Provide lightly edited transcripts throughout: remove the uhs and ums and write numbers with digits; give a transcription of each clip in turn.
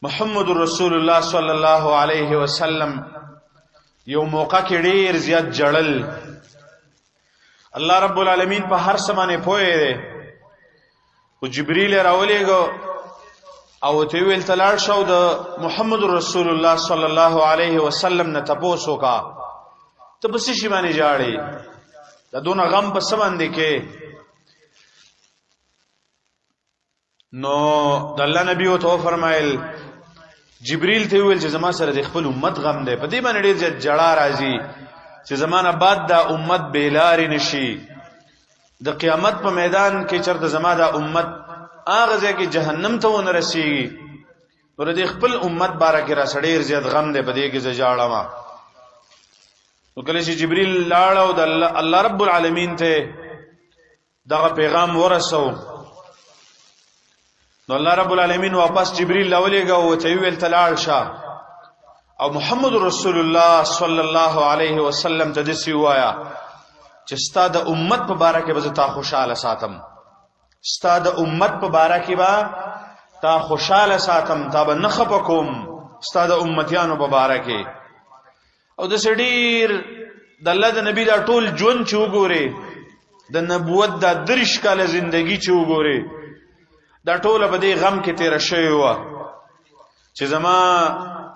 محمد رسول الله صلی الله علیه وسلم یو موقع کې ډیر زیات جړل. الله رب العالمین په هر څه باندې پوهه دی. او جبرئیل راولېګو او ته ویل تلاړ شو د محمد رسول الله صلی الله علیه وسلم نه تاسو کا ته په شي باندې جاړي دا دونه غم په سم باندې کې. نو د الله نبی او تو فرمایل جبرئیل ته ویل چې زما سره د خپل امت غم دی، په دې باندې ډېر ځل جړا راځي چې زمانہ بعد دا امت بیلاری نشي. د قیامت په میدان کې چرته زما دا امت هغه ځای کې جهنم ته ونه رسیږي. ور دې خپل امت بارکه را سړیر زیات غم دی، په دې کې زجاړه ما. نو کله چې جبرئیل لاړ او د الله رب العالمین ته دغه پیغام ورسو، نو الله رب العالمین واپس جبرئیل لاولېګو او ته ویل تلاړ شه او محمد رسول الله صلی الله علیه وسلم ته دسی وایا چې ستا د امت په باره کې به تا خوشاله ساتم، ستا د امت په باره کې به تا خوشاله ساتم، تا به نه خفه کوم ستا د امتیانو په باره کې. او د سړیر د الله د نبی دا ټول ژوند چې وګوري، د نبوت دا 30 کاله زندگی چې وګوري، دا ټوله په دې غم کې تیر شوی و چې زما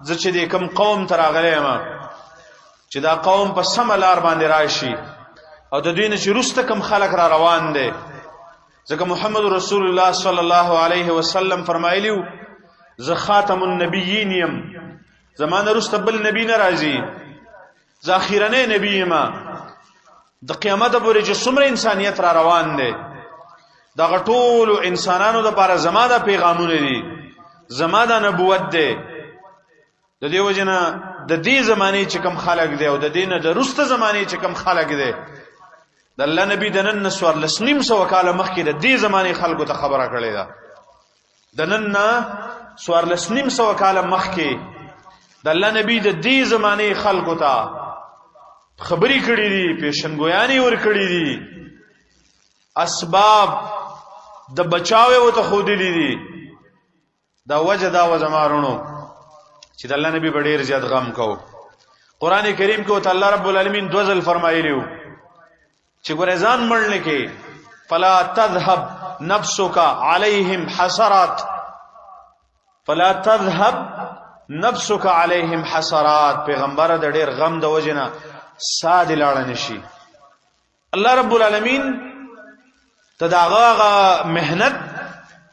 زه چې د کوم قوم ته راغلی یم چې دا قوم په سمه لار باندې راشي او د دوی نه چې وروسته کوم خلک را روان دي. ځکه محمد رسول الله صلی الله علیه وسلم فرمایلیو زه خاتم النبیین یم، زمانه وروسته بل نبی نه راځي، زه اخیرنی نبی یم. د قیامت پورې چې څومره انسانیت را روان دی، دغه ټول انسانانو لپاره زما د پیغامونه دي، زما د نبوت دی. د دې وجنه د دې زمانه چې کم خلق دی او د دینه د رسته زمانه چې کم خلق دی، د الله نبی د نن نسوار لسنیم سو کاله مخکې د دې زمانه خلکو ته خبره کړې ده. د نن سوار لسنیم سو کاله مخکې د الله نبی د دې زمانه خلکو ته خبرې کړې دي، پیشنګویانې ور کړې دي، اسباب د بچاوي او ته خو دي. دا وجه دا و زمارونو چې د الله نبی ډېر زیات غم کو. قران کریم کې ته الله رب العالمین دو ځل فرمایلیو چې ګورې ځان مړل کې فلا تذهب نفسك عليهم حسرات، فلا تذهب نفسك عليهم حسرات. پیغمبر د ډېر غم د وجنه ساده لاړ نشي. الله رب العالمین تداغه مهنت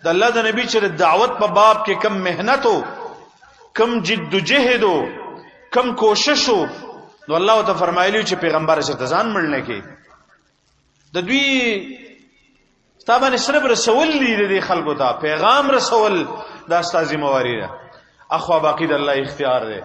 د الله د نبی چې دعوت په باب کې کم مهنتو، کم جد و جهدو، کم کوششو، نو الله ته فرمایلی چې پیغمبر سره ځان مړنه کې د دوی تابانه صرف رسول دي خلکو ته پیغام رسول دا ستاسو ذمہ واری ده. اخو باقی د الله اختیار ده.